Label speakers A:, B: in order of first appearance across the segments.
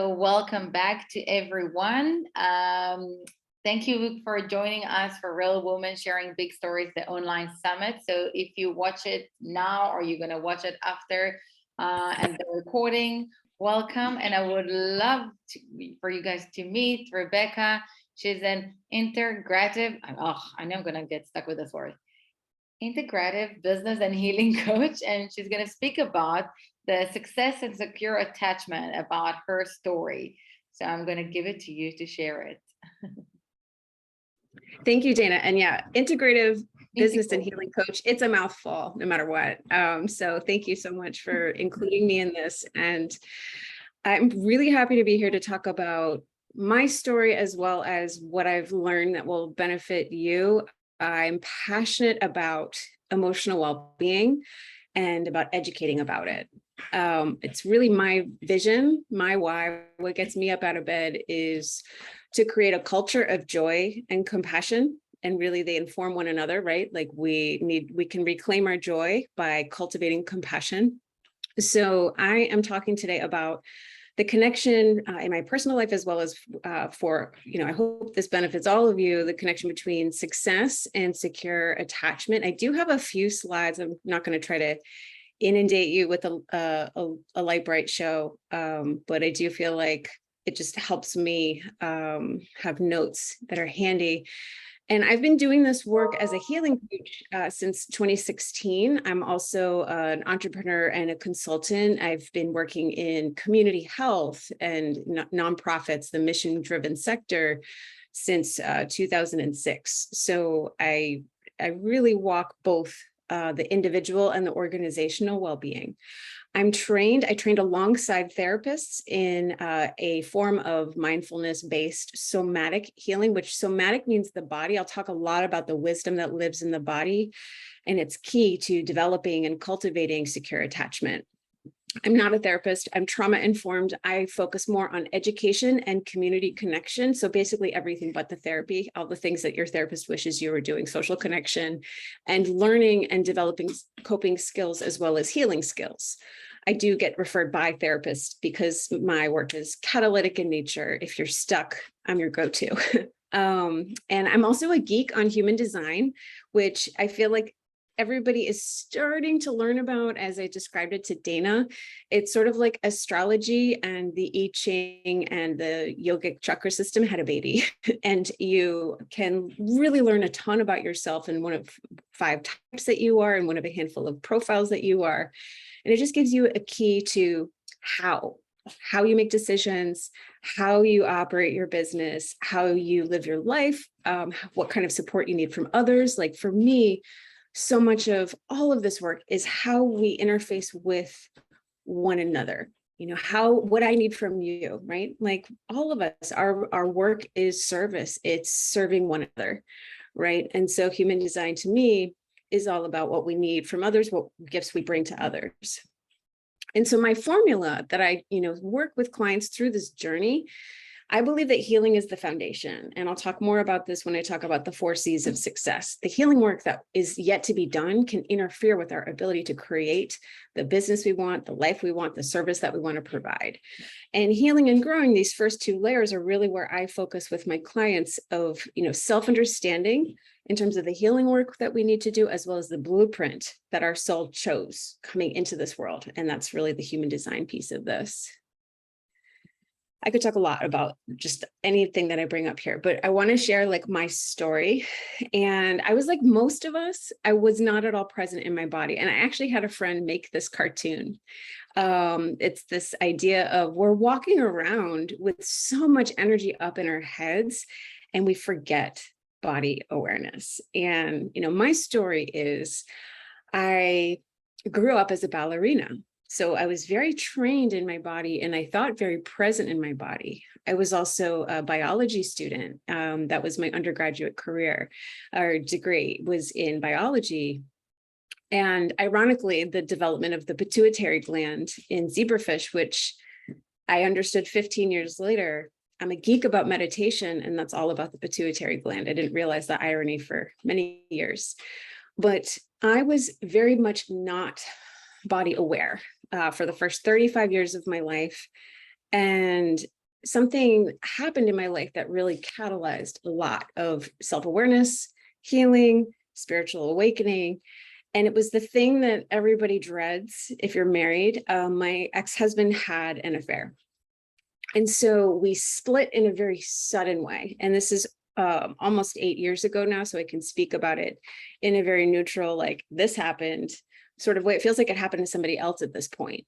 A: So welcome back to everyone. Thank you for joining us for Real Women Sharing Big Stories, the online summit. So if you watch it now or you're going to watch it after and the recording, welcome. And I would love for you guys to meet Rebecca. She's an integrative, I know I'm going to get stuck with this word, integrative business and healing coach. And she's going to speak about the success and secure attachment, about her story. So I'm going to give it to you to share it.
B: Thank you, Dana. And yeah, integrative business and healing coach. It's a mouthful no matter what. So thank you so much for including me in this. And I'm really happy to be here to talk about my story as well as what I've learned that will benefit you. I'm passionate about emotional well-being and about educating about it. It's really my vision, my why. What gets me up out of bed is to create a culture of joy and compassion, and really they inform one another, right? Like we can reclaim our joy by cultivating compassion. So I am talking today about the connection in my personal life, as well as for, I hope this benefits all of you, the connection between success and secure attachment. I do have a few slides. I'm not going to try to inundate you with a light bright show, but I do feel like it just helps me have notes that are handy. And I've been doing this work as a healing coach since 2016. I'm also an entrepreneur and a consultant. I've been working in community health and nonprofits, the mission-driven sector, since 2006. So I really walk both the individual and the organizational well-being. I trained alongside therapists in a form of mindfulness-based somatic healing, which somatic means the body. I'll talk a lot about the wisdom that lives in the body, and it's key to developing and cultivating secure attachment. I'm not a therapist. I'm trauma-informed. I focus more on education and community connection. So basically everything but the therapy, all the things that your therapist wishes you were doing, social connection and learning and developing coping skills as well as healing skills. I do get referred by therapists because my work is catalytic in nature. If you're stuck, I'm your go-to. And I'm also a geek on human design, which I feel like everybody is starting to learn about. As I described it to Dana, it's sort of like astrology and the I Ching and the yogic chakra system had a baby. And you can really learn a ton about yourself in one of 5 types that you are and one of a handful of profiles that you are. And it just gives you a key to how you make decisions, how you operate your business, how you live your life, what kind of support you need from others. Like for me, so much of all of this work is how we interface with one another, what I need from you, right? Like all of us, our work is service. It's serving one another, right? And so human design to me is all about what we need from others, what gifts we bring to others. And so my formula that I, work with clients through this journey, I believe that healing is the foundation. And I'll talk more about this when I talk about the 4 C's of success. The healing work that is yet to be done can interfere with our ability to create the business we want, the life we want, the service that we want to provide. And healing and growing, these first 2 layers are really where I focus with my clients of, self-understanding in terms of the healing work that we need to do, as well as the blueprint that our soul chose coming into this world. And that's really the human design piece of this. I could talk a lot about just anything that I bring up here, but I want to share like my story. And I was like most of us, I was not at all present in my body. And I actually had a friend make this cartoon. It's this idea of we're walking around with so much energy up in our heads and we forget body awareness. And, my story is I grew up as a ballerina. So I was very trained in my body and I thought very present in my body. I was also a biology student. That was my undergraduate career or degree was in biology. And ironically, the development of the pituitary gland in zebrafish, which I understood 15 years later, I'm a geek about meditation, and that's all about the pituitary gland. I didn't realize the irony for many years, but I was very much not body aware for the first 35 years of my life. And something happened in my life that really catalyzed a lot of self-awareness, healing, spiritual awakening. And it was the thing that everybody dreads if you're married. My ex-husband had an affair. And so we split in a very sudden way. And this is almost 8 years ago now, so I can speak about it in a very neutral, like this happened sort of way. It feels like it happened to somebody else at this point.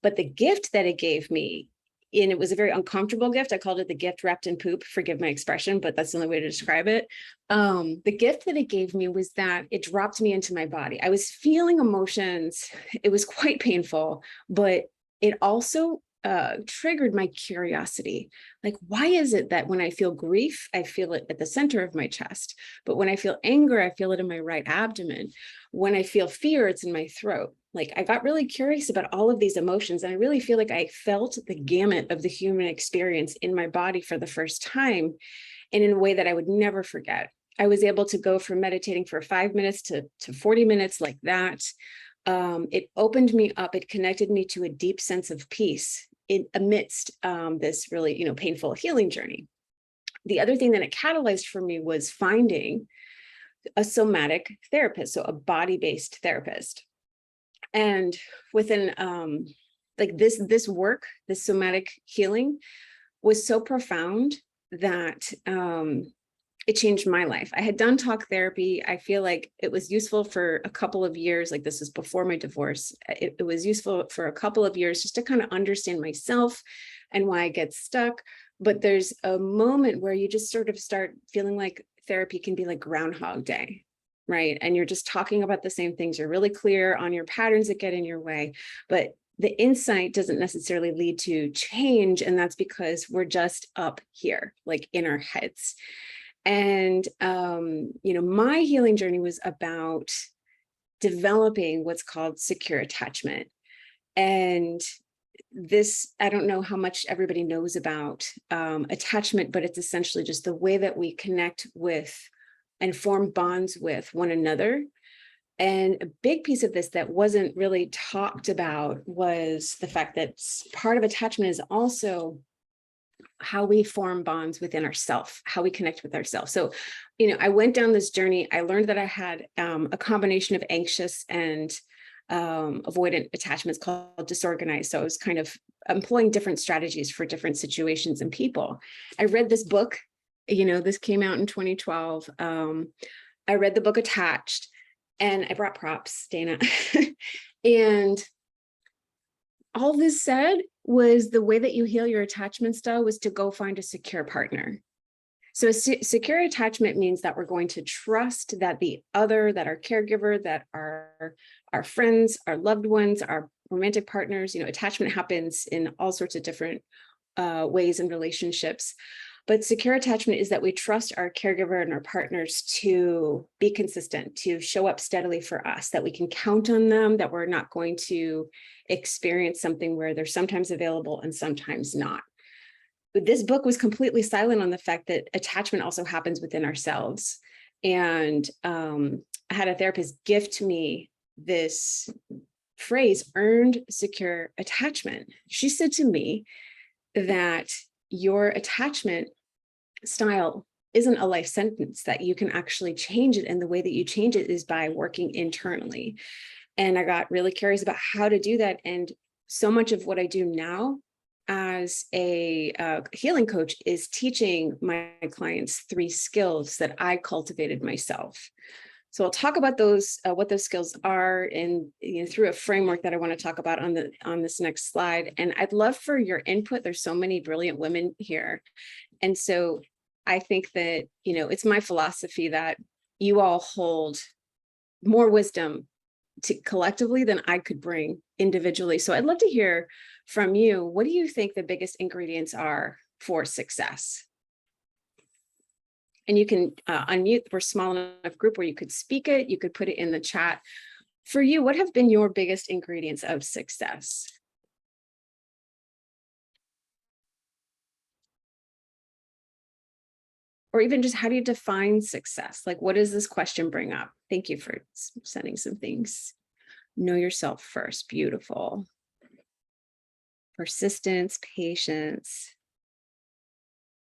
B: But the gift that it gave me, and it was a very uncomfortable gift. I called it the gift wrapped in poop. Forgive my expression, but that's the only way to describe it. The gift that it gave me was that it dropped me into my body. I was feeling emotions. It was quite painful, but it also triggered my curiosity. Like, why is it that when I feel grief, I feel it at the center of my chest, but when I feel anger, I feel it in my right abdomen. When I feel fear, it's in my throat. Like, I got really curious about all of these emotions, and I really feel like I felt the gamut of the human experience in my body for the first time, and in a way that I would never forget. I was able to go from meditating for 5 minutes to 40 minutes like that. It opened me up. It connected me to a deep sense of peace amidst this really, painful healing journey. The other thing that it catalyzed for me was finding a somatic therapist, so a body-based therapist. And within like this work, this somatic healing was so profound that it changed my life. I had done talk therapy. I feel like it was useful for a couple of years. Like, this is before my divorce. It was useful for a couple of years just to kind of understand myself and why I get stuck. But there's a moment where you just sort of start feeling like therapy can be like Groundhog Day, right? And you're just talking about the same things. You're really clear on your patterns that get in your way, but the insight doesn't necessarily lead to change. And that's because we're just up here, like in our heads. And, my healing journey was about developing what's called secure attachment. And this, I don't know how much everybody knows about attachment, but it's essentially just the way that we connect with and form bonds with one another. And a big piece of this that wasn't really talked about was the fact that part of attachment is also how we form bonds within ourselves, how we connect with ourselves. So, I went down this journey. I learned that I had a combination of anxious and avoidant attachments called disorganized. So I was kind of employing different strategies for different situations and people. I read this book, this came out in 2012. I read the book Attached, and I brought props, Dana. And all this said was the way that you heal your attachment style was to go find a secure partner. So secure attachment means that we're going to trust that the other, that our caregiver, that our friends, our loved ones, our romantic partners, attachment happens in all sorts of different ways in relationships. But secure attachment is that we trust our caregiver and our partners to be consistent, to show up steadily for us, that we can count on them, that we're not going to experience something where they're sometimes available and sometimes not. But this book was completely silent on the fact that attachment also happens within ourselves. And I had a therapist gift me this phrase, earned secure attachment. She said to me that your attachment style isn't a life sentence, that you can actually change it. And the way that you change it is by working internally. And I got really curious about how to do that. And so much of what I do now as a healing coach is teaching my clients 3 skills that I cultivated myself. So I'll talk about those, what those skills are, and through a framework that I want to talk about on this next slide. And I'd love for your input. There's so many brilliant women here. And so I think that, it's my philosophy that you all hold more wisdom collectively than I could bring individually. So I'd love to hear from you. What do you think the biggest ingredients are for success? And you can unmute. We're a small enough group where you could speak it. You could put it in the chat. For you, what have been your biggest ingredients of success? Or even just, how do you define success? Like, what does this question bring up? Thank you for sending some things. Know yourself first. Beautiful. persistence, patience,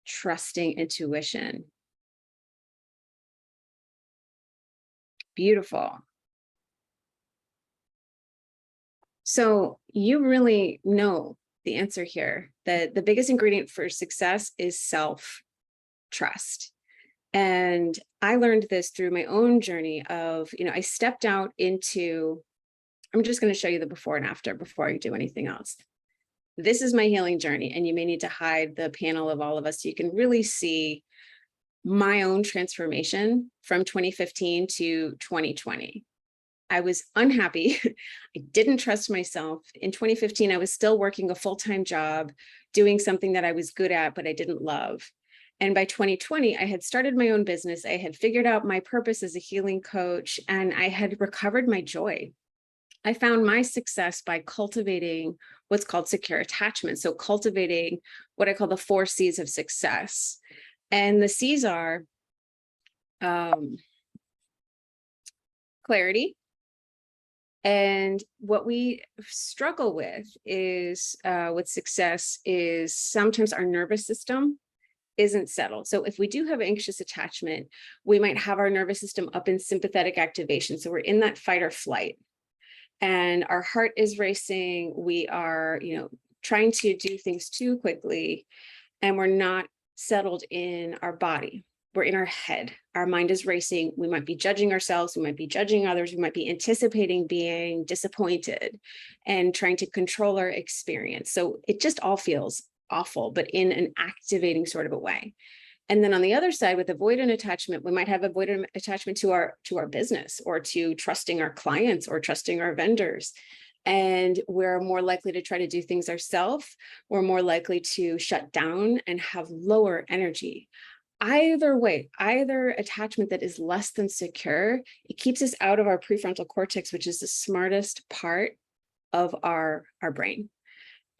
B: trusting intuition. Beautiful. So you really know the answer here, that the biggest ingredient for success is self-trust. And I learned this through my own journey of, I stepped out into, I'm just going to show you the before and after before I do anything else. This is my healing journey, and you may need to hide the panel of all of us so you can really see my own transformation from 2015 to 2020. I was unhappy. I didn't trust myself. In 2015, I was still working a full-time job, doing something that I was good at, but I didn't love. And by 2020, I had started my own business. I had figured out my purpose as a healing coach, and I had recovered my joy. I found my success by cultivating what's called secure attachment. So cultivating what I call the 4 C's of success. And the C's are clarity. And what we struggle with is with success is sometimes our nervous system isn't settled. So if we do have anxious attachment, we might have our nervous system up in sympathetic activation. So we're in that fight or flight, and our heart is racing. We are, trying to do things too quickly, and we're not settled in our body. We're in our head. Our mind is racing. We might be judging ourselves. We might be judging others. We might be anticipating being disappointed and trying to control our experience. So it just all feels awful, but in an activating sort of a way. And then on the other side, with avoidant attachment, we might have avoidant attachment to our business, or to trusting our clients, or trusting our vendors. And we're more likely to try to do things ourselves. We're more likely to shut down and have lower energy. Either way, either attachment that is less than secure, it keeps us out of our prefrontal cortex, which is the smartest part of our brain.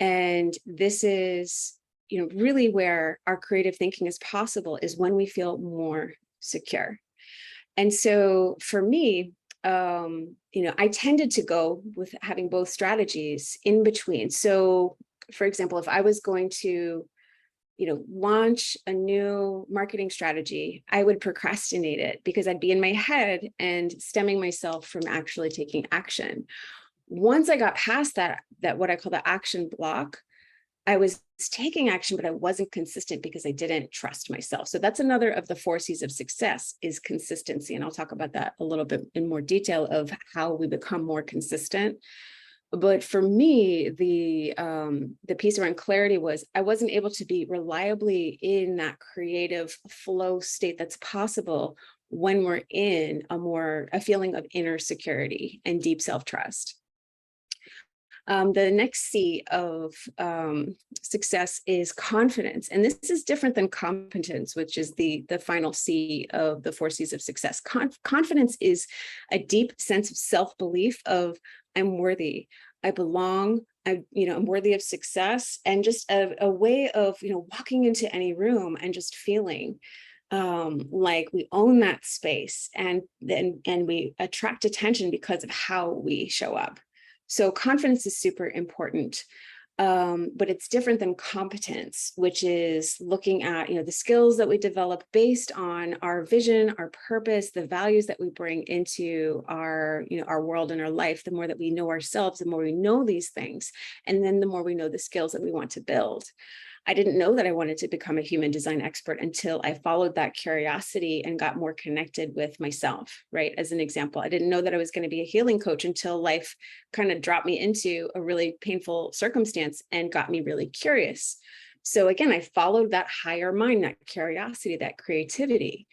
B: And this is, really where our creative thinking is possible, is when we feel more secure. And so for me, I tended to go with having both strategies in between. So for example, if I was going to launch a new marketing strategy, I would procrastinate it because I'd be in my head and stemming myself from actually taking action. Once I got past that what I call the action block, I was taking action, but I wasn't consistent because I didn't trust myself. So that's another of the 4 C's of success, is consistency. And I'll talk about that a little bit in more detail of how we become more consistent. But for me, the piece around clarity was I wasn't able to be reliably in that creative flow state that's possible when we're in a feeling of inner security and deep self-trust. The next C of success is confidence. And this is different than competence, which is the final C of the 4 C's of success. Confidence is a deep sense of self-belief of I'm worthy, I belong, I'm worthy of success, and just a way of, walking into any room and just feeling like we own that space, and we attract attention because of how we show up. So confidence is super important, but it's different than competence, which is looking at, the skills that we develop based on our vision, our purpose, the values that we bring into our, our world and our life. The more that we know ourselves, the more we know these things, and then the more we know the skills that we want to build. I didn't know that I wanted to become a human design expert until I followed that curiosity and got more connected with myself, right? As an example, I didn't know that I was going to be a healing coach until life kind of dropped me into a really painful circumstance and got me really curious. So again, I followed that higher mind, that curiosity, that creativity.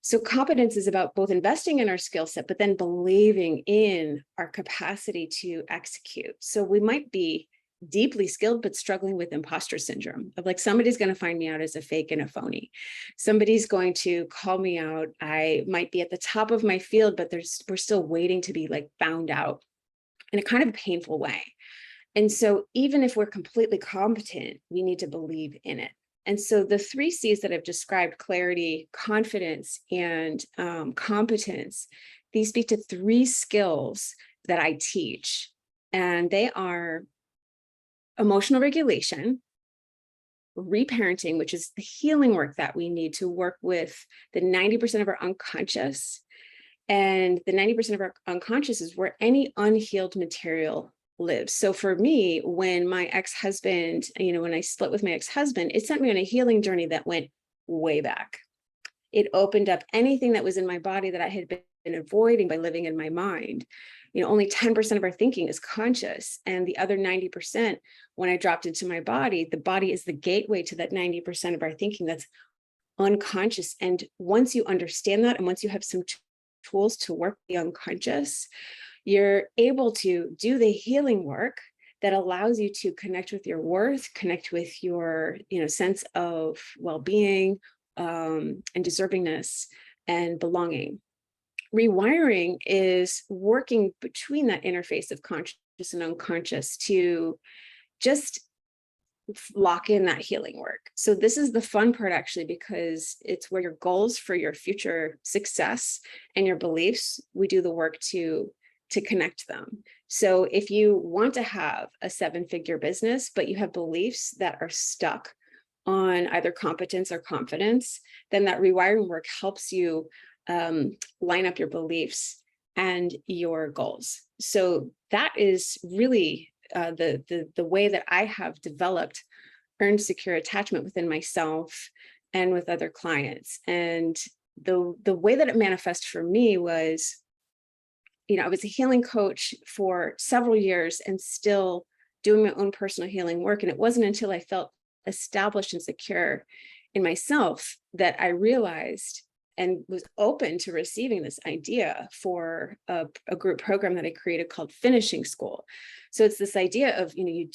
B: So competence is about both investing in our skill set, but then believing in our capacity to execute. So we might be deeply skilled, but struggling with imposter syndrome of like, somebody's going to find me out as a fake and a phony. Somebody's going to call me out. I might be at the top of my field, but we're still waiting to be like found out in a kind of painful way. And so even if we're completely competent, we need to believe in it. And so the 3 C's that I've described, clarity, confidence, and competence, these speak to 3 skills that I teach. And they are emotional regulation, reparenting, which is the healing work that we need to work with the 90% of our unconscious. And the 90% of our unconscious is where any unhealed material lives. So for me, when my ex-husband, when I split with my ex-husband, it sent me on a healing journey that went way back. It opened up anything that was in my body that I had been avoiding by living in my mind. Only 10% of our thinking is conscious, and the other 90%, when I dropped into my body, the body is the gateway to that 90% of our thinking that's unconscious. And once you understand that, and once you have some tools to work the unconscious, you're able to do the healing work that allows you to connect with your worth, connect with your, sense of well-being, and deservingness and belonging. Rewiring is working between that interface of conscious and unconscious to just lock in that healing work. So this is the fun part, actually, because it's where your goals for your future success and your beliefs, we do the work to connect them. So if you want to have a 7-figure business, but you have beliefs that are stuck on either competence or confidence, then that rewiring work helps you line up your beliefs and your goals. So that is really the way that I have developed earned secure attachment within myself and with other clients. And the way that it manifests for me was, I was a healing coach for several years and still doing my own personal healing work. And it wasn't until I felt established and secure in myself that I realized and was open to receiving this idea for a group program that I created called Finishing School. So it's this idea of, you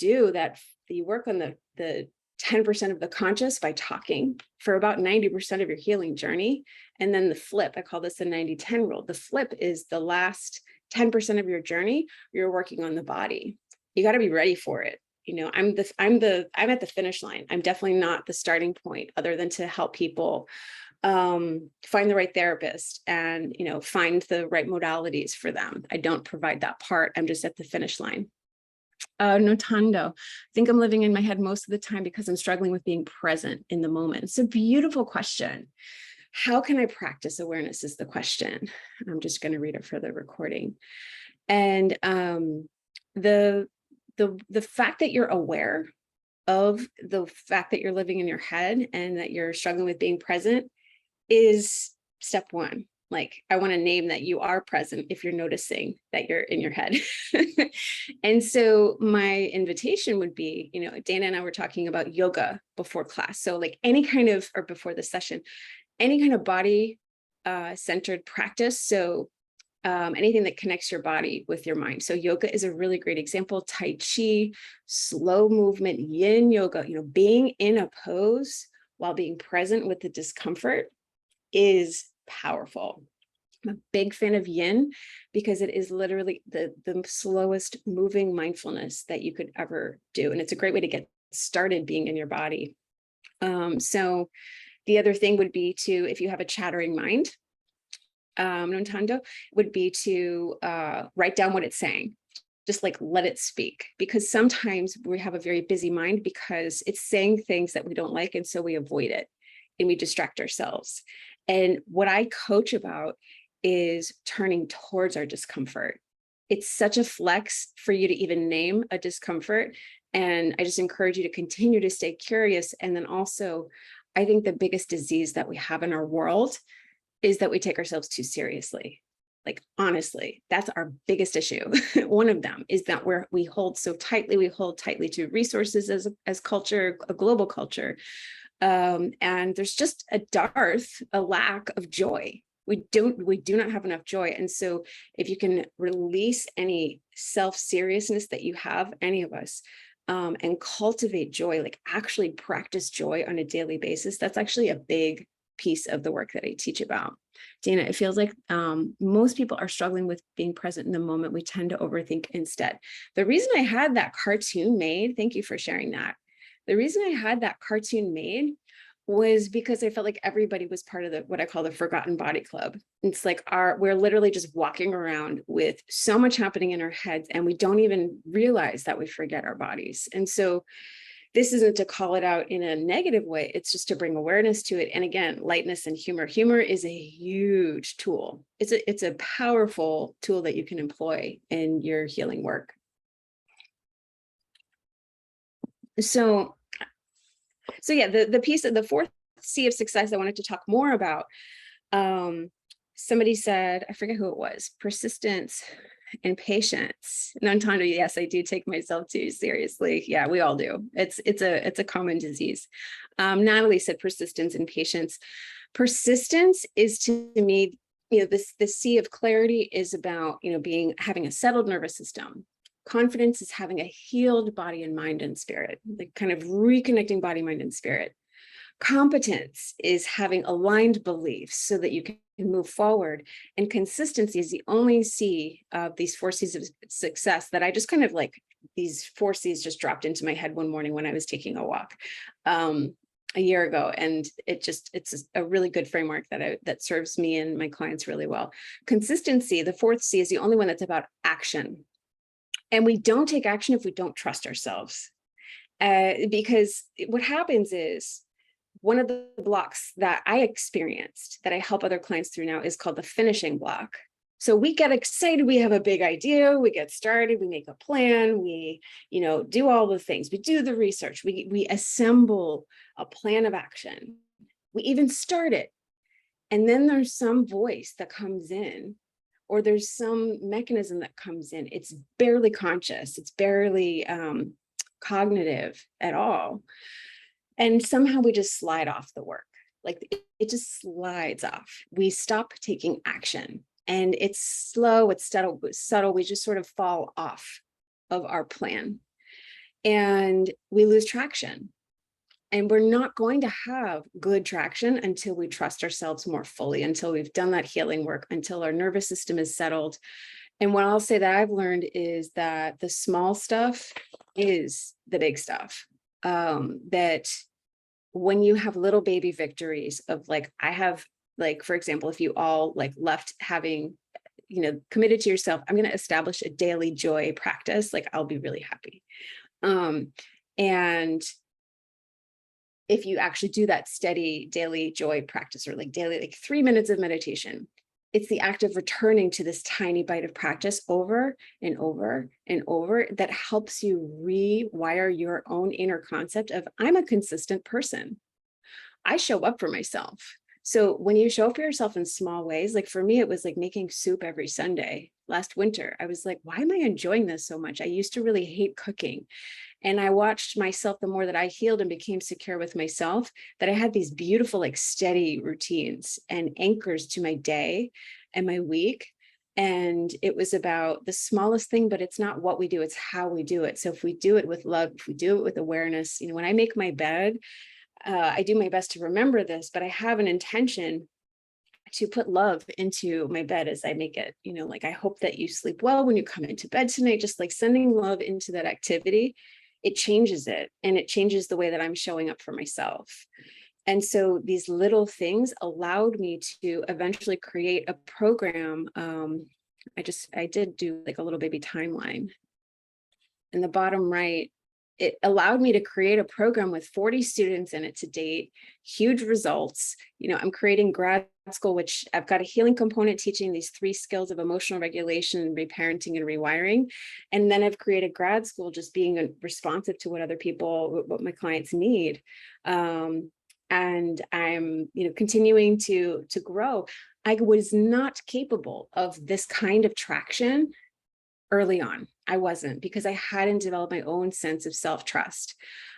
B: work on the 10% of the conscious by talking for about 90% of your healing journey. And then the flip, I call this the 90-10 rule. The flip is the last 10% of your journey, you're working on the body. You got to be ready for it. I'm at the finish line. I'm definitely not the starting point, other than to help people find the right therapist and, find the right modalities for them. I don't provide that part. I'm just at the finish line. Notando, I think I'm living in my head most of the time because I'm struggling with being present in the moment. It's a beautiful question. How can I practice awareness is the question. I'm just going to read it for the recording. And the fact that you're aware of the fact that you're living in your head and that you're struggling with being present is step one. Like, I want to name that you are present if you're noticing that you're in your head. And so my invitation would be, Dana and I were talking about yoga before class. So like or before the session, any kind of body centered practice. So anything that connects your body with your mind. So yoga is a really great example. Tai Chi, slow movement, yin yoga, being in a pose while being present with the discomfort is powerful. I'm a big fan of yin because it is literally the slowest moving mindfulness that you could ever do. And it's a great way to get started being in your body. So the other thing would be to, if you have a chattering mind, Nontando, would be to write down what it's saying. Just like let it speak, because sometimes we have a very busy mind because it's saying things that we don't like. And so we avoid it and we distract ourselves. And what I coach about is turning towards our discomfort. It's such a flex for you to even name a discomfort. And I just encourage you to continue to stay curious. And then also, I think the biggest disease that we have in our world is that we take ourselves too seriously. Like, honestly, that's our biggest issue. One of them is that we hold tightly to resources as culture, a global culture. And there's just a lack of joy. We do not have enough joy. And so if you can release any self-seriousness that you have, any of us, and cultivate joy, like actually practice joy on a daily basis, that's actually a big piece of the work that I teach about. Dana, it feels like most people are struggling with being present in the moment. We tend to overthink instead. The reason I had that cartoon made, thank you for sharing that. The reason I had that cartoon made was because I felt like everybody was part of what I call the Forgotten Body Club. It's like we're literally just walking around with so much happening in our heads, and we don't even realize that we forget our bodies. And so this isn't to call it out in a negative way. It's just to bring awareness to it. And again, lightness and humor. Humor is a huge tool. It's a powerful tool that you can employ in your healing work. So yeah, the piece of the fourth C of success I wanted to talk more about. Somebody said, I forget who it was, persistence and patience. And Antonio, yes, I do take myself too seriously. Yeah, we all do. It's a common disease. Natalie said persistence and patience. Persistence is, to me, the C of clarity is about, having a settled nervous system. Confidence is having a healed body and mind and spirit, like kind of reconnecting body, mind, and spirit. Competence is having aligned beliefs so that you can move forward. And consistency is the only C of these four C's of success that I just kind of like, these four C's just dropped into my head one morning when I was taking a walk a year ago. And it's a really good framework that serves me and my clients really well. Consistency, the fourth C, is the only one that's about action. And we don't take action if we don't trust ourselves. Because what happens is, one of the blocks that I experienced that I help other clients through now is called the finishing block. So we get excited, we have a big idea, we get started, we make a plan, we, do all the things, we do the research, we assemble a plan of action, we even start it. And then there's some voice that comes in, or there's some mechanism that comes in. It's barely conscious, it's barely cognitive at all. And somehow we just slide off the work. Like it just slides off. We stop taking action, and it's slow, it's subtle. We just sort of fall off of our plan and we lose traction. And we're not going to have good traction until we trust ourselves more fully, until we've done that healing work, until our nervous system is settled. And what I'll say that I've learned is that the small stuff is the big stuff. That when you have little baby victories of like, I have, like, for example, if you all like left having, committed to yourself, I'm going to establish a daily joy practice, like I'll be really happy. And if you actually do that steady daily joy practice, or like daily, like 3 minutes of meditation, it's the act of returning to this tiny bite of practice over and over and over that helps you rewire your own inner concept of, I'm a consistent person. I show up for myself. So when you show up for yourself in small ways, like for me, it was like making soup every Sunday. Last winter, I was like, why am I enjoying this so much? I used to really hate cooking. And I watched myself, the more that I healed and became secure with myself, that I had these beautiful, like steady routines and anchors to my day and my week. And it was about the smallest thing, but it's not what we do, it's how we do it. So if we do it with love, if we do it with awareness, when I make my bed, I do my best to remember this, but I have an intention to put love into my bed as I make it, like, I hope that you sleep well when you come into bed tonight, just like sending love into that activity. It changes it, and it changes the way that I'm showing up for myself. And so these little things allowed me to eventually create a program. I did do like a little baby timeline. In the bottom right, it allowed me to create a program with 40 students in it to date, huge results. I'm creating grad school, which I've got a healing component teaching these 3 skills of emotional regulation, reparenting, and rewiring. And then I've created grad school just being responsive to what my clients need. And I'm, continuing to grow. I was not capable of this kind of traction early on. I wasn't, because I hadn't developed my own sense of self-trust.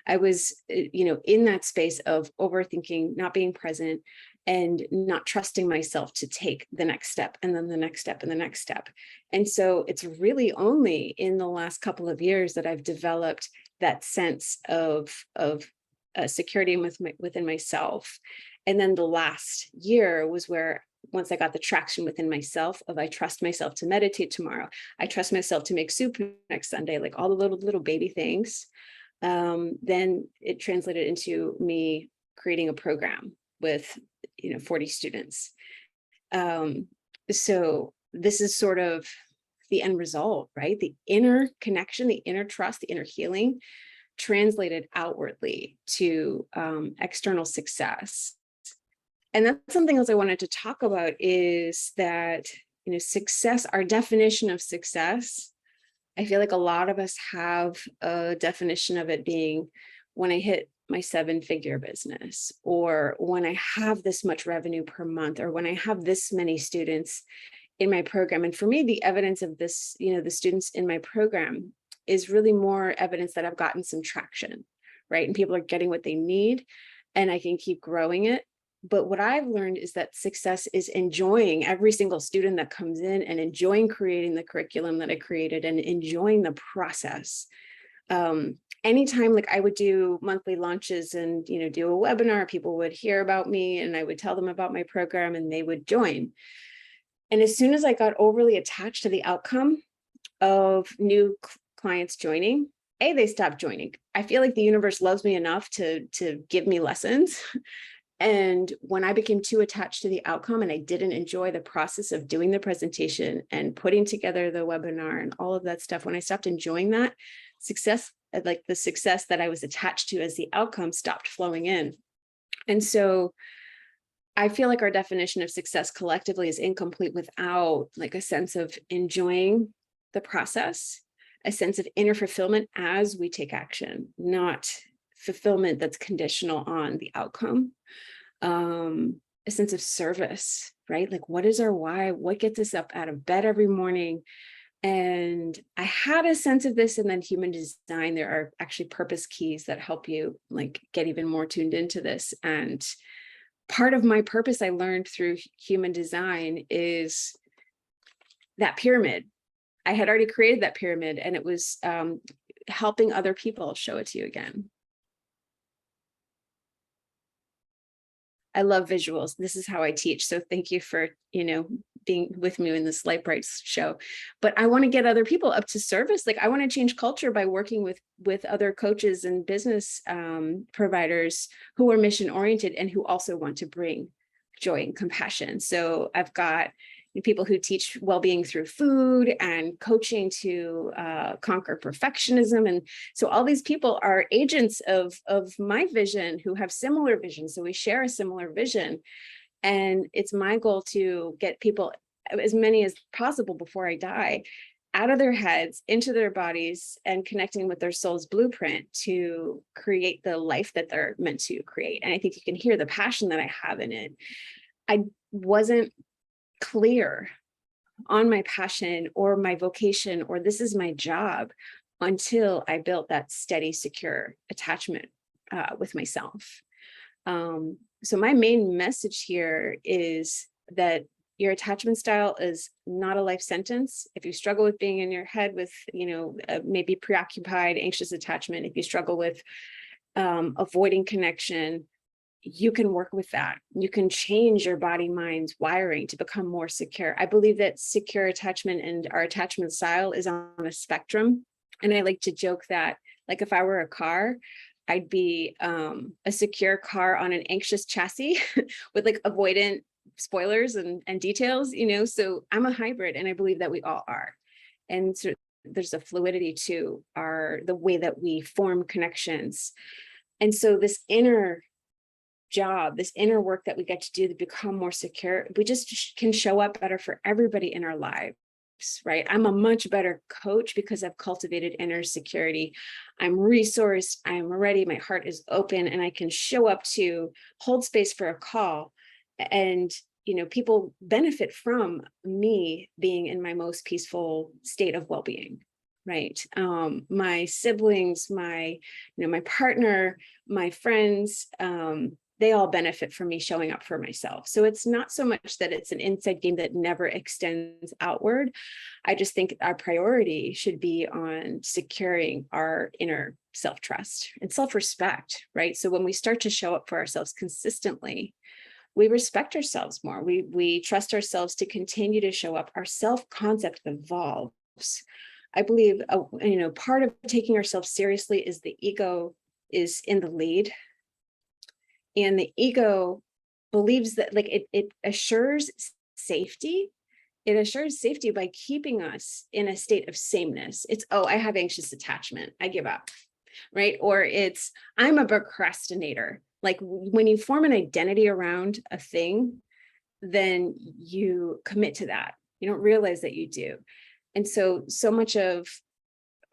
B: I was, in that space of overthinking, not being present, and not trusting myself to take the next step, and then the next step, and the next step. And so it's really only in the last couple of years that I've developed that sense of security within myself. And then the last year was where, once I got the traction within myself of, I trust myself to meditate tomorrow, I trust myself to make soup next Sunday, like all the little baby things, then it translated into me creating a program with 40 students. So this is sort of the end result, right? The inner connection, the inner trust, the inner healing translated outwardly to external success. And that's something else I wanted to talk about, is that, success, our definition of success, I feel like a lot of us have a definition of it being when I hit my 7-figure business, or when I have this much revenue per month, or when I have this many students in my program. And for me, the evidence of this, the students in my program is really more evidence that I've gotten some traction, right? And people are getting what they need, and I can keep growing it. But what I've learned is that success is enjoying every single student that comes in, and enjoying creating the curriculum that I created, and enjoying the process. Anytime, like I would do monthly launches and, do a webinar, people would hear about me, and I would tell them about my program, and they would join. And as soon as I got overly attached to the outcome of new clients joining, they stopped joining. I feel like the universe loves me enough to give me lessons. And when I became too attached to the outcome, and I didn't enjoy the process of doing the presentation and putting together the webinar and all of that stuff, when I stopped enjoying that, success, like the success that I was attached to as the outcome, stopped flowing in. And so I feel like our definition of success collectively is incomplete without like a sense of enjoying the process, a sense of inner fulfillment as we take action, not fulfillment that's conditional on the outcome. A sense of service, right? Like, what is our why? What gets us up out of bed every morning? And I had a sense of this, and then human design, there are actually purpose keys that help you like get even more tuned into this. And part of my purpose I learned through human design is that pyramid. I had already created that pyramid, and it was helping other people show it to you again. I love visuals. This is how I teach. So thank you for, being with me in this Light Brights show. But I want to get other people up to service. Like I want to change culture by working with other coaches and business providers who are mission oriented and who also want to bring joy and compassion. So I've got people who teach well-being through food, and coaching to conquer perfectionism. And so all these people are agents of my vision, who have similar visions. So we share a similar vision. And it's my goal to get people, as many as possible before I die, out of their heads, into their bodies, and connecting with their soul's blueprint to create the life that they're meant to create. And I think you can hear the passion that I have in it. I wasn't clear on my passion or my vocation, or this is my job, until I built that steady, secure attachment with myself. So my main message here is that your attachment style is not a life sentence. If you struggle with being in your head with, maybe preoccupied, anxious attachment, if you struggle with avoiding connection, you can work with that. You can change your body, mind's wiring to become more secure. I believe that secure attachment and our attachment style is on a spectrum. And I like to joke that, like, if I were a car, I'd be a secure car on an anxious chassis with like avoidant spoilers and details, so I'm a hybrid, and I believe that we all are. And so there's a fluidity to the way that we form connections. And so this inner job, this inner work that we get to do to become more secure, we just can show up better for everybody in our lives, right? I'm a much better coach because I've cultivated inner security. I'm resourced, I'm ready, my heart is open, and I can show up to hold space for a call. And, people benefit from me being in my most peaceful state of well-being. Right. My siblings, my partner, my friends, they all benefit from me showing up for myself. So it's not so much that it's an inside game that never extends outward. I just think our priority should be on securing our inner self-trust and self-respect, right? So when we start to show up for ourselves consistently, we respect ourselves more. We trust ourselves to continue to show up. Our self-concept evolves. I believe, part of taking ourselves seriously is the ego is in the lead. And the ego believes that like it assures safety. It assures safety by keeping us in a state of sameness. It's, oh, I have anxious attachment, I give up, right? Or it's, I'm a procrastinator. Like when you form an identity around a thing, then you commit to that. You don't realize that you do. And so much of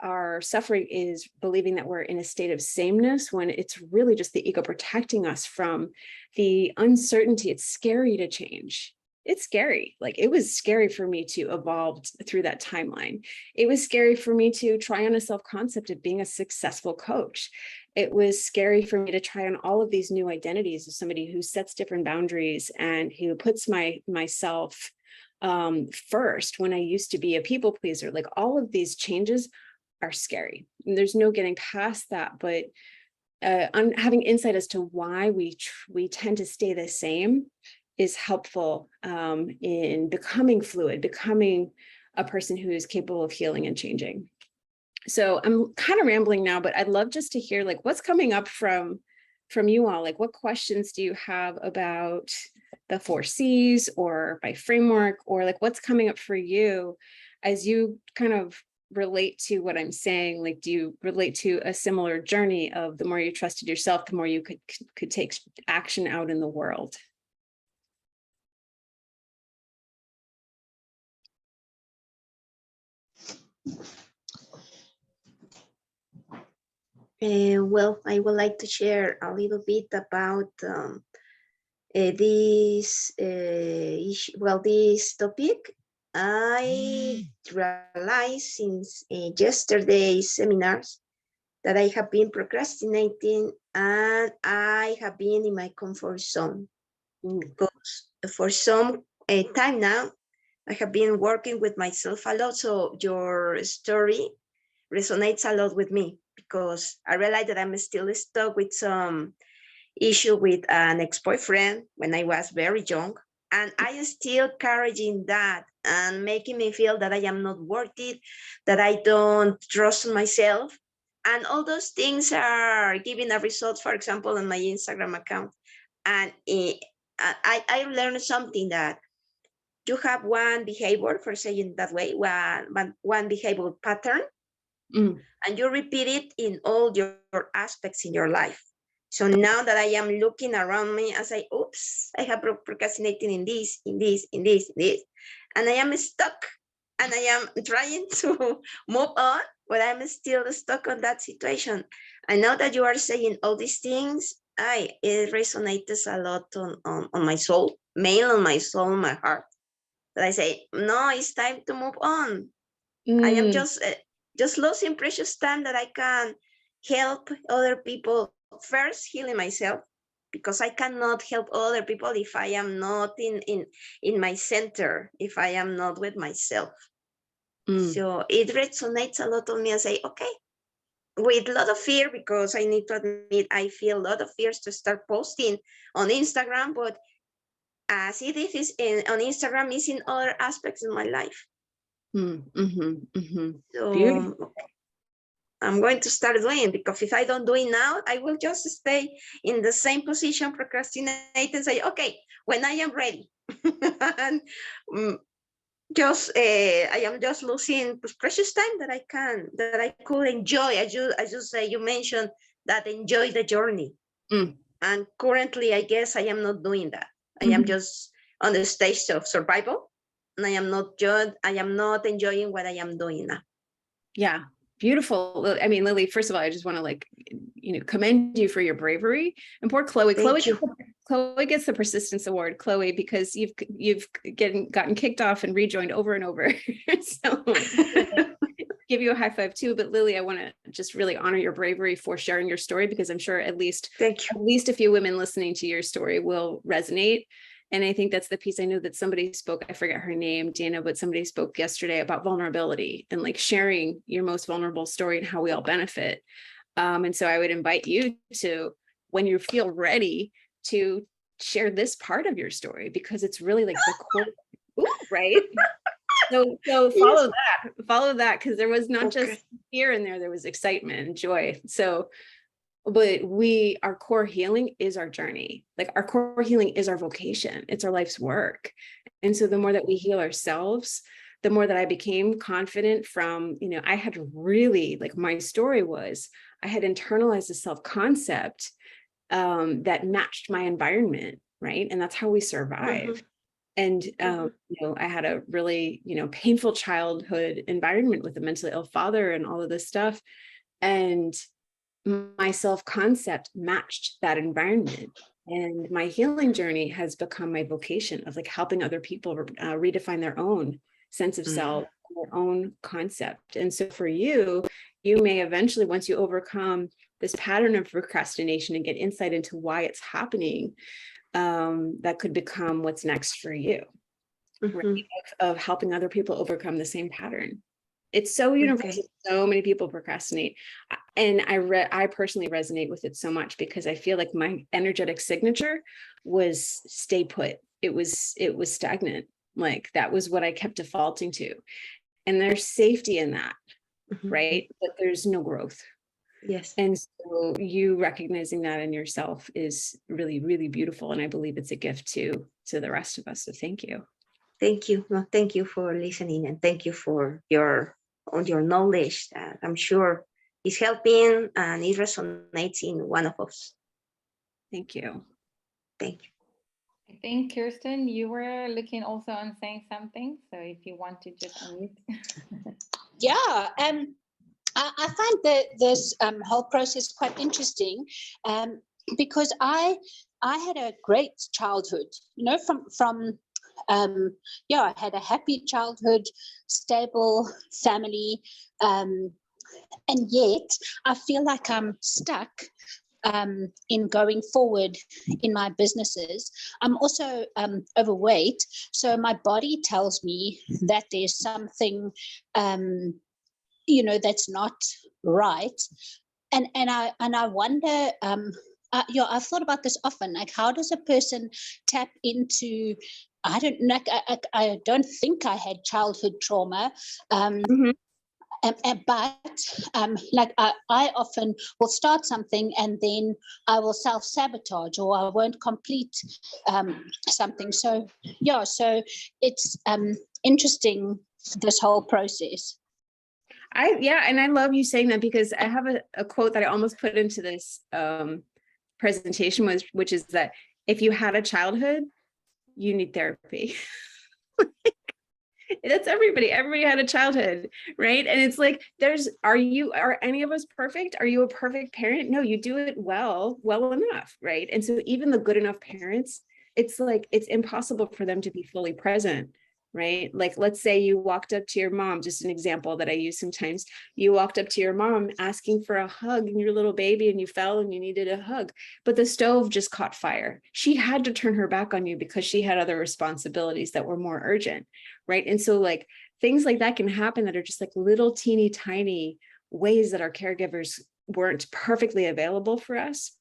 B: our suffering is believing that we're in a state of sameness when it's really just the ego protecting us from the uncertainty. It's scary to change. It's scary. Like it was scary for me to evolve through that timeline. It was scary for me to try on a self-concept of being a successful coach. It was scary for me to try on all of these new identities of somebody who sets different boundaries and who puts myself first when I used to be a people pleaser. Like all of these changes are scary. And there's no getting past that, but having insight as to why we tend to stay the same is helpful in becoming fluid, becoming a person who is capable of healing and changing. So I'm kind of rambling now, but I'd love just to hear like what's coming up from you all. Like what questions do you have about the 4 C's or by framework, or like what's coming up for you as you kind of relate to what I'm saying? Like, do you relate to a similar journey of the more you trusted yourself, the more you could take action out in the world?
C: Well, I would like to share a little bit about this issue. Well, this topic. I realized since yesterday's seminars that I have been procrastinating and I have been in my comfort zone. Because for some time now, I have been working with myself a lot. So your story resonates a lot with me because I realized that I'm still stuck with some issue with an ex-boyfriend when I was very young. And I am still carrying that and making me feel that I am not worth it, that I don't trust myself. And all those things are giving a result, for example, on my Instagram account. And I learned something that you have one behavior, for saying that way, one behavior pattern, and you repeat it in all your aspects in your life. So now that I am looking around me, I say, oops, I have procrastinating in this, in this, in this, in this. And I am stuck and I am trying to move on, but I'm still stuck on that situation. I know that you are saying all these things. It resonates a lot on my soul, mainly on my soul, my heart. But I say, no, it's time to move on. I am just losing precious time that I can help other people. First, healing myself, because I cannot help other people if I am not in my center, if I am not with myself. So it resonates a lot on me. I say, okay, with a lot of fear, because I need to admit I feel a lot of fears to start posting on Instagram, but as it is on Instagram, is in other aspects of my life. So
B: Beautiful.
C: I'm going to start doing, because if I don't do it now, I will just stay in the same position, procrastinate and say, okay, when I am ready. And I am just losing precious time that I could enjoy. As you say, you mentioned that enjoy the journey. And currently, I guess I am not doing that. I am just on the stage of survival, and I am not enjoying what I am doing now.
B: Yeah. Beautiful. I mean, Lily, first of all, I just want to commend you for your bravery. And poor Chloe. Chloe gets the persistence award, Chloe, because you've gotten kicked off and rejoined over and over. So give you a high five too. But Lily, I want to just really honor your bravery for sharing your story, because I'm sure at least a few women listening to your story will resonate. And I think that's the piece. I know that somebody spoke, I forget her name, Dana, but somebody spoke yesterday about vulnerability and like sharing your most vulnerable story and how we all benefit. And so I would invite you to, when you feel ready, to share this part of your story, because it's really like the core, right? So follow that, because there was not just fear in there was excitement and joy. So but our core healing is our journey. Like our core healing is our vocation. It's our life's work. And so the more that we heal ourselves, the more that I became confident from, I had really, like, my story was, I had internalized a self-concept that matched my environment, right? And that's how we survive. And, I had a really, painful childhood environment with a mentally ill father and all of this stuff. And my self-concept matched that environment. And my healing journey has become my vocation of like helping other people redefine their own sense of self, their own concept. And so for you, you may eventually, once you overcome this pattern of procrastination and get insight into why it's happening, that could become what's next for you, right? Of helping other people overcome the same pattern. It's so universal. So many people procrastinate. And I personally resonate with it so much because I feel like my energetic signature was stay put. It was stagnant. Like that was what I kept defaulting to. And there's safety in that, right? But there's no growth.
C: Yes.
B: And so you recognizing that in yourself is really, really beautiful. And I believe it's a gift to the rest of us. So thank you.
C: Thank you. No, thank you for listening, and thank you for your knowledge that I'm sure is helping and it resonates in one of us.
B: Thank you.
C: Thank you.
A: I think, Kirsten, you were looking also on saying something. So if you want to just unmute.
D: Yeah. I find that this whole process quite interesting because I had a great childhood, from I had a happy childhood, stable family, and yet I feel like I'm stuck in going forward in my businesses. I'm also overweight, so my body tells me that there's something that's not right, and I wonder. I've thought about this often. Like, how does a person tap into? I don't think I had childhood trauma. But I often will start something and then I will self-sabotage or I won't complete something. So it's interesting, this whole process.
B: And I love you saying that because I have a quote that I almost put into this presentation which is that if you had a childhood, you need therapy. That's everybody had a childhood, right? And it's like, are any of us perfect? Are you a perfect parent? No, you do it well enough, right? And so even the good enough parents, it's like, it's impossible for them to be fully present, right? Like, let's say you walked up to your mom, just an example that I use sometimes. You walked up to your mom asking for a hug and you're a little baby and you fell and you needed a hug, but the stove just caught fire. She had to turn her back on you because she had other responsibilities that were more urgent, right? And so like things like that can happen that are just like little teeny tiny ways that our caregivers weren't perfectly available for us.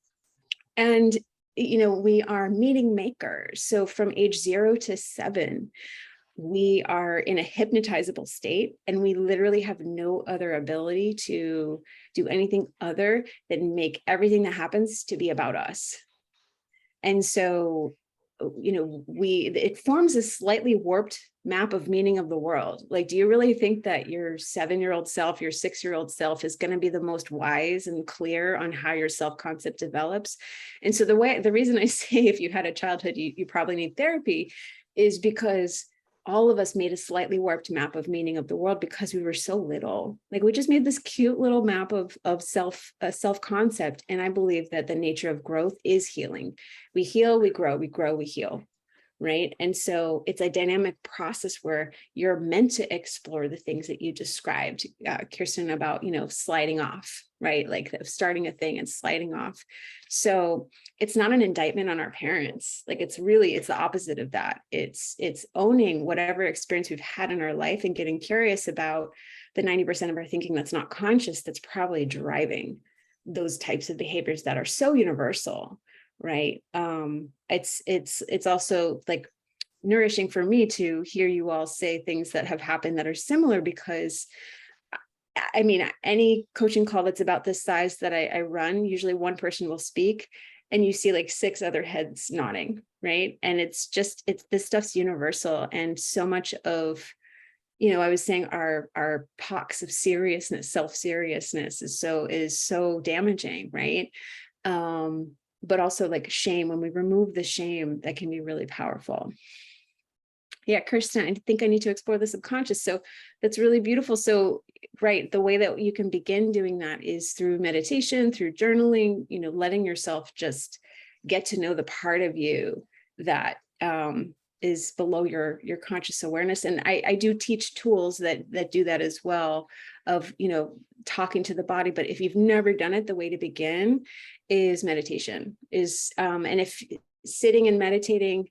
B: And, we are meaning makers. So from age 0 to 7, we are in a hypnotizable state and we literally have no other ability to do anything other than make everything that happens to be about us. And so, it forms a slightly warped map of meaning of the world. Like, do you really think that your 7-year-old self, your 6-year-old self is going to be the most wise and clear on how your self-concept develops? And so the reason I say if you had a childhood, you probably need therapy is because all of us made a slightly warped map of meaning of the world because we were so little. Like, we just made this cute little map of self-concept. And I believe that the nature of growth is healing. We heal, we grow, we heal, right? And so it's a dynamic process where you're meant to explore the things that you described, Kirsten, about, sliding off, right? Like starting a thing and sliding off. So it's not an indictment on our parents. Like, it's the opposite of that. It's owning whatever experience we've had in our life and getting curious about the 90% of our thinking that's not conscious, that's probably driving those types of behaviors that are so universal, right? It's also like nourishing for me to hear you all say things that have happened that are similar, because I mean, any coaching call that's about this size that I run, usually one person will speak and you see like 6 other heads nodding, right? And it's this stuff's universal. And so much of, I was saying our pox of seriousness, self-seriousness is so damaging, right? But also like shame, when we remove the shame, that can be really powerful. Yeah, Kirsten, I think I need to explore the subconscious. So that's really beautiful. So, right, the way that you can begin doing that is through meditation, through journaling, letting yourself just get to know the part of you that is below your conscious awareness. And I do teach tools that do that as well, of, talking to the body. But if you've never done it, the way to begin is meditation, and if sitting and meditating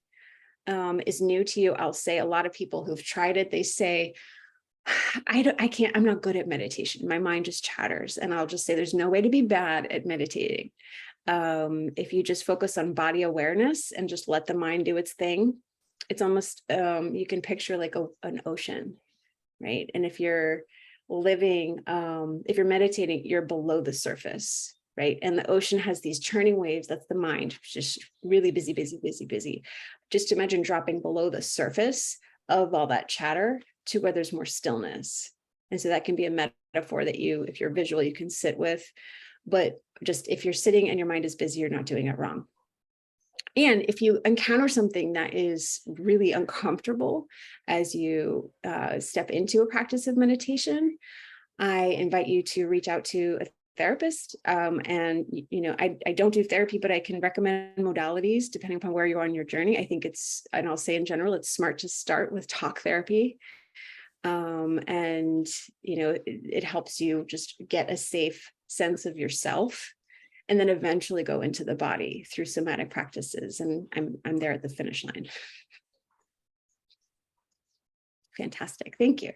B: is new to you, I'll say a lot of people who've tried it, they say, I'm not good at meditation. My mind just chatters. And I'll just say, there's no way to be bad at meditating. If you just focus on body awareness and just let the mind do its thing, it's almost, you can picture like an ocean, right? And if you're meditating, you're below the surface, right? And the ocean has these churning waves. That's the mind, just really busy, busy, busy, busy. Just imagine dropping below the surface of all that chatter to where there's more stillness. And so that can be a metaphor that if you're visual, you can sit with. But just if you're sitting and your mind is busy, you're not doing it wrong. And if you encounter something that is really uncomfortable as you step into a practice of meditation, I invite you to reach out to a therapist. And I don't do therapy, but I can recommend modalities depending upon where you are on your journey. I think and I'll say in general, it's smart to start with talk therapy. And it helps you just get a safe sense of yourself, and then eventually go into the body through somatic practices. And I'm there at the finish line. Fantastic. Thank you.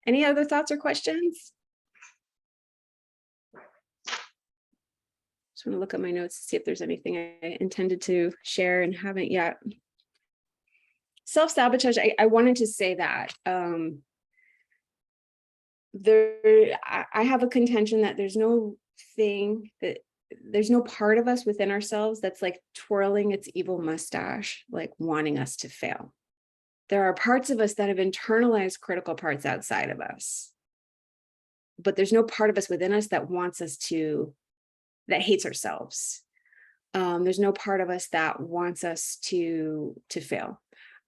B: Any other thoughts or questions? Just want to look at my notes to see if there's anything I intended to share and haven't yet. Self-sabotage, I wanted to say that I have a contention that there's no part of us within ourselves that's like twirling its evil mustache, like wanting us to fail. There are parts of us that have internalized critical parts outside of us, but there's no part of us within us that that hates ourselves. There's no part of us that wants us to fail.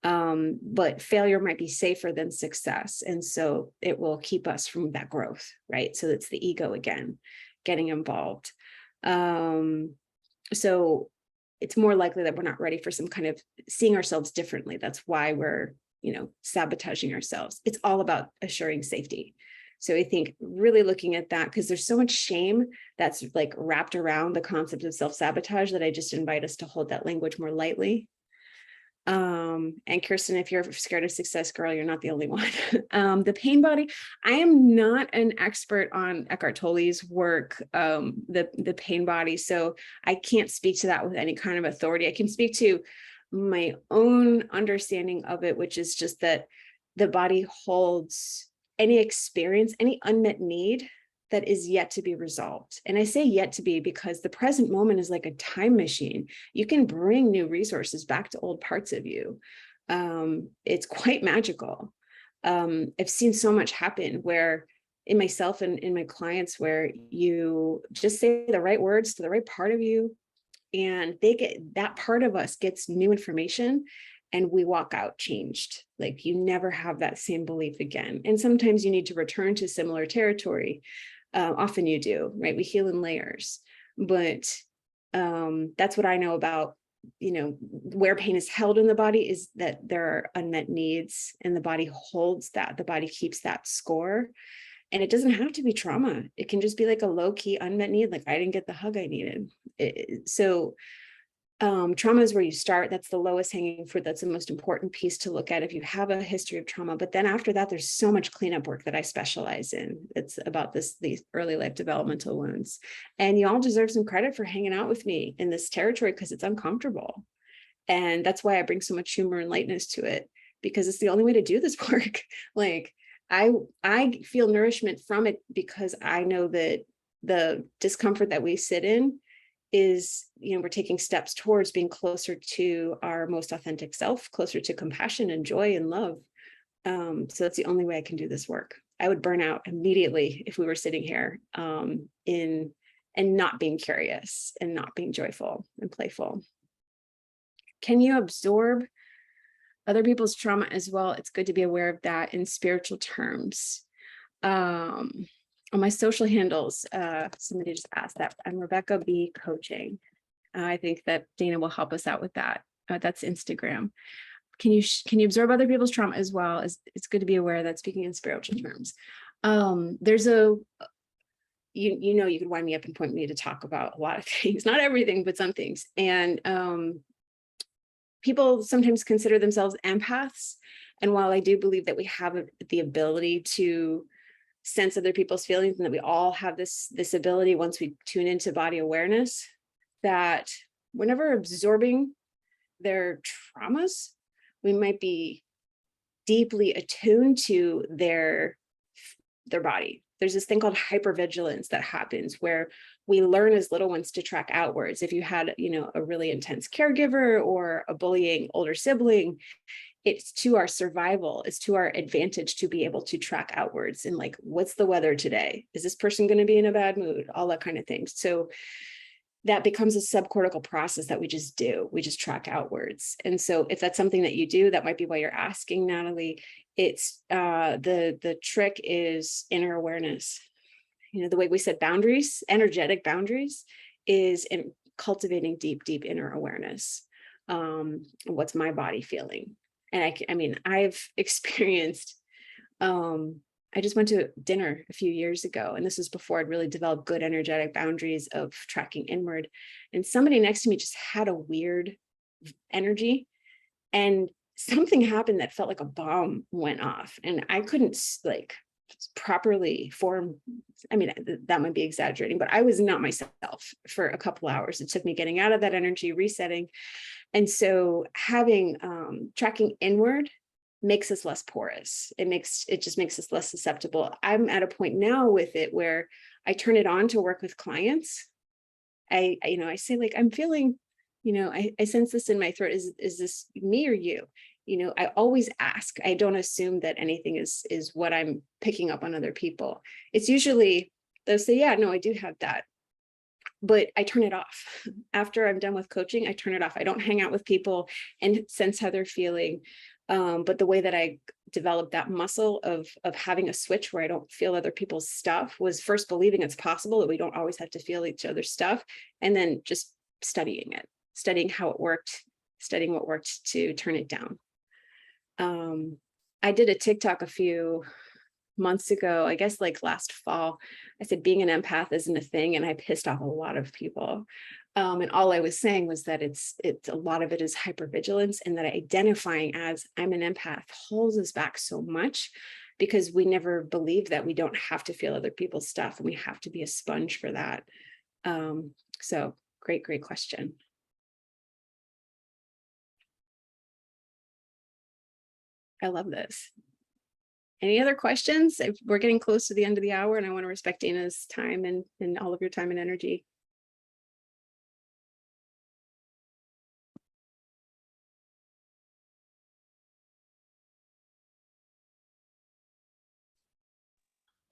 B: But failure might be safer than success. And so it will keep us from that growth, right? So it's the ego again, getting involved. So it's more likely that we're not ready for some kind of seeing ourselves differently. That's why we're, sabotaging ourselves. It's all about assuring safety. So I think really looking at that, because there's so much shame that's like wrapped around the concept of self-sabotage, that I just invite us to hold that language more lightly. And Kirsten, if you're scared of success, girl, you're not the only one. The pain body, I am not an expert on Eckhart Tolle's work, the pain body. So I can't speak to that with any kind of authority. I can speak to my own understanding of it, which is just that the body holds any experience, any unmet need that is yet to be resolved. And I say yet to be because the present moment is like a time machine. You can bring new resources back to old parts of you. It's quite magical. I've seen so much happen where in myself and in my clients, where you just say the right words to the right part of you, and that part of us gets new information, and we walk out changed. Like you never have that same belief again. And sometimes you need to return to similar territory. Often you do, right? We heal in layers, but that's what I know about, where pain is held in the body, is that there are unmet needs, and the body holds that. The body keeps that score. And it doesn't have to be trauma. It can just be like a low key unmet need. Like I didn't get the hug I needed. Trauma is where you start. That's the lowest hanging fruit. That's the most important piece to look at if you have a history of trauma. But then after that, there's so much cleanup work that I specialize in. It's about these early life developmental wounds. And you all deserve some credit for hanging out with me in this territory, because it's uncomfortable. And that's why I bring so much humor and lightness to it, because it's the only way to do this work. Like I feel nourishment from it because I know that the discomfort that we sit in is, we're taking steps towards being closer to our most authentic self, closer to compassion and joy and love. So that's the only way I can do this work. I would burn out immediately if we were sitting here and not being curious and not being joyful and playful. Can you absorb other people's trauma as well? It's good to be aware of that in spiritual terms. On my social handles, somebody just asked that. I'm Rebecca B Coaching. I think that Dana will help us out with that. That's Instagram. Can you absorb other people's trauma as well? It's good to be aware that, speaking in spiritual terms. There's you could wind me up and point me to talk about a lot of things, not everything, but some things. And people sometimes consider themselves empaths. And while I do believe that we have the ability to sense other people's feelings, and that we all have this ability once we tune into body awareness, that whenever absorbing their traumas, we might be deeply attuned to their body. There's this thing called hypervigilance that happens where we learn as little ones to track outwards. If you had, a really intense caregiver or a bullying older sibling, it's to our survival, it's to our advantage to be able to track outwards and like, what's the weather today? Is this person going to be in a bad mood? All that kind of thing. So that becomes a subcortical process that we just do. We just track outwards. And so if that's something that you do, that might be why you're asking, Natalie. It's the trick is inner awareness. The way we set boundaries, energetic boundaries, is in cultivating deep inner awareness. What's my body feeling? And I've experienced, I just went to dinner a few years ago, and this was before I'd really developed good energetic boundaries of tracking inward. And somebody next to me just had a weird energy, and something happened that felt like a bomb went off, and I couldn't properly form. That might be exaggerating, but I was not myself for a couple hours. It took me getting out of that energy, resetting. And so having tracking inward makes us less porous. It just makes us less susceptible. I'm at a point now with it where I turn it on to work with clients. I say, like, I'm feeling, I sense this in my throat. Is this me or you? I always ask. I don't assume that anything is what I'm picking up on other people. It's usually they'll say, yeah, no, I do have that. But I turn it off. After I'm done with coaching, I turn it off. I don't hang out with people and sense how they're feeling. But the way that I developed that muscle of having a switch where I don't feel other people's stuff was first believing it's possible that we don't always have to feel each other's stuff, and then just studying how it worked, studying what worked to turn it down. I did a TikTok a few months ago, I guess like last fall. I said being an empath isn't a thing, and I pissed off a lot of people. And all I was saying was that it's a lot of it is hypervigilance, and that identifying as I'm an empath holds us back so much because we never believe that we don't have to feel other people's stuff, and we have to be a sponge for that. So great question. I love this. Any other questions? We're getting close to the end of the hour, and I want to respect Dana's time and all of your time and energy.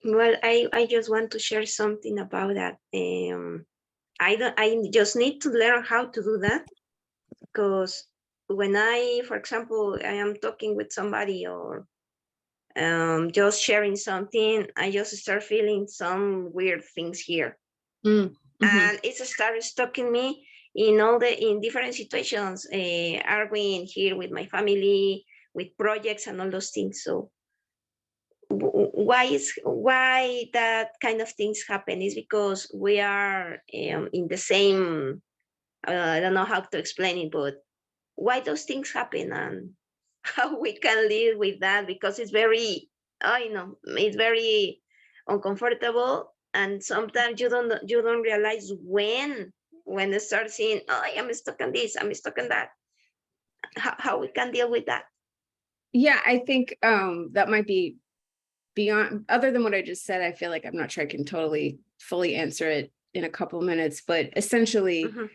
C: Well, I just want to share something about that. I just need to learn how to do that, because when for example, I am talking with somebody or just sharing something, I just start feeling some weird things here. And it started stalking me in different situations, arguing here with my family, with projects and all those things. So why that kind of things happen is because we are in the same, I don't know how to explain it, but why those things happen and how we can live with that, because it's very, it's very uncomfortable, and sometimes you don't realize when they start seeing, oh, I'm stuck on this, I'm stuck on that, how we can deal with that.
B: Yeah, I think that might be beyond, other than what I just said. I feel like I'm not sure I can totally fully answer it in a couple of minutes, but essentially
C: Mhm.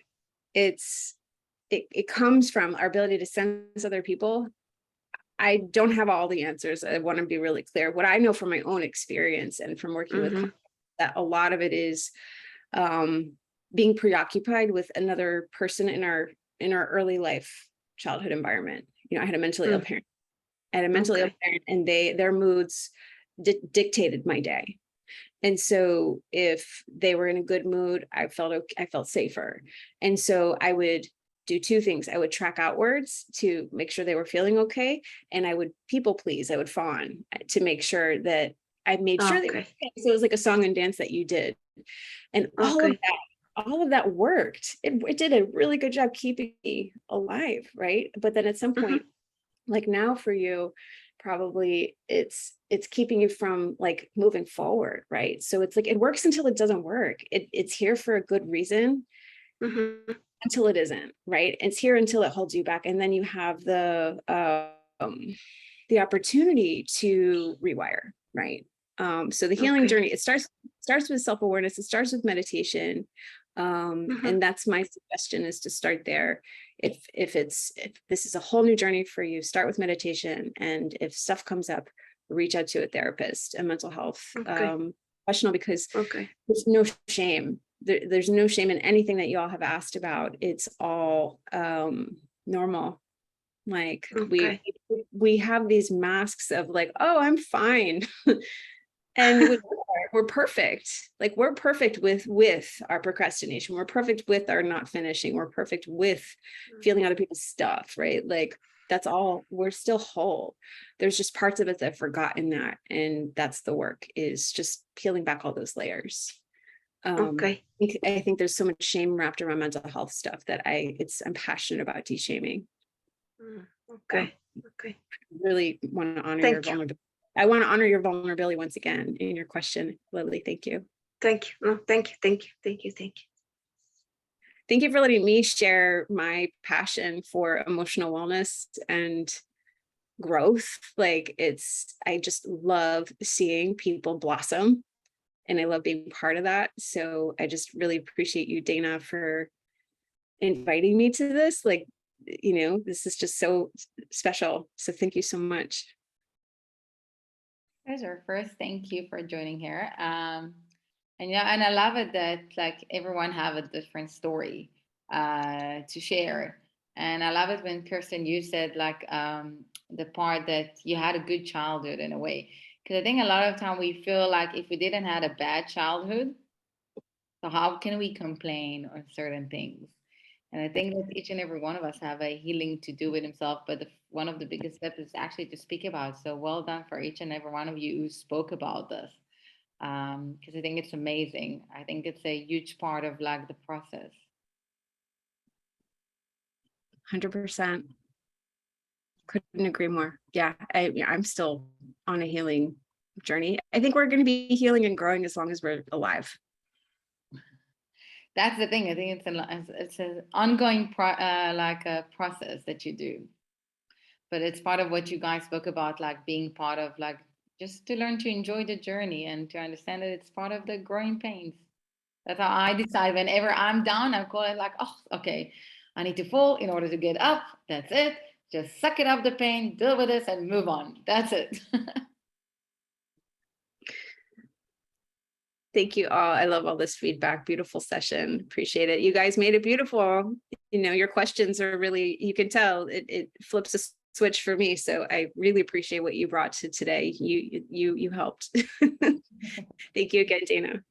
B: it comes from our ability to sense other people. I don't have all the answers. I want to be really clear. What I know from my own experience and from working with
C: Mhm.
B: that a lot of it is being preoccupied with another person in our early life childhood environment. You know, I had a mentally ill
C: Mm.
B: parent. I had a mentally ill
C: Okay.
B: parent, and their moods dictated my day. And so if they were in a good mood, I felt okay, I felt safer. And so I would do two things. I would track outwards to make sure they were feeling okay. And I would people please. I would fawn to make sure that I made sure they were
C: Okay.
B: okay. So it was like a song and dance that you did. And
C: Okay.
B: all of that worked. It did a really good job keeping me alive, right? But then at some
C: Mhm.
B: point, like now for you, probably it's keeping you from like moving forward, right? So it's like it works until it doesn't work. It's here for a good reason
C: Mhm.
B: until it isn't, right? It's here until it holds you back, and then you have the opportunity to rewire, right? So the healing
C: Okay.
B: journey, it starts with self-awareness. It starts with meditation,
C: Mhm.
B: and that's my suggestion, is to start there. If this is a whole new journey for you, start with meditation, and if stuff comes up, reach out to a therapist, a mental health
C: Okay.
B: professional, because
C: Okay.
B: there's no shame. There's no shame in anything that you all have asked about. It's all normal. Like
C: Okay.
B: we have these masks of like, oh, I'm fine. And we're perfect. Like we're perfect with our procrastination. We're perfect with our not finishing. We're perfect with feeling other people's stuff, right? Like that's all. We're still whole. There's just parts of it that I've forgotten that, and that's the work, is just peeling back all those layers.
C: Okay.
B: I think there's so much shame wrapped around mental health stuff that I'm passionate about de-shaming.
C: Mm.
B: So
C: Okay. Okay.
B: really want to honor your
C: Thank you.
B: vulnerability. I want to honor your vulnerability once again in your question, Lily. Thank you.
C: Thank you. No, thank you. Thank you. Thank you. Thank you.
B: Thank you for letting me share my passion for emotional wellness and growth. Like I just love seeing people blossom, and I love being part of that. So I just really appreciate you, Dana, for inviting me to this. Like, this is just so special. So thank you so much.
A: Pleasure. First, thank you for joining here. And yeah, and I love it that like everyone have a different story to share. And I love it when Kirsten, you said like the part that you had a good childhood in a way. Because I think a lot of time we feel like if we didn't had a bad childhood, so how can we complain on certain things? And I think that each and every one of us have a healing to do with himself. But one of the biggest steps is actually to speak about. So well done for each and every one of you who spoke about this. Because I think it's amazing. I think it's a huge part of like the process.
B: 100%. Couldn't agree more. Yeah, I'm still on a healing journey. I think we're going to be healing and growing as long as we're alive.
A: That's the thing. I think it's an ongoing like a process that you do. But it's part of what you guys spoke about, like being part of like just to learn to enjoy the journey and to understand that it's part of the growing pains. That's how I decide whenever I'm down, I call it like, oh, okay, I need to fall in order to get up. That's it. Just suck it up the pain, deal with this, and move on. That's it.
B: Thank you all. I love all this feedback. Beautiful session. Appreciate it. You guys made it beautiful. Your questions are really, you can tell it flips a switch for me. So I really appreciate what you brought to today. You helped. Thank you again, Dana.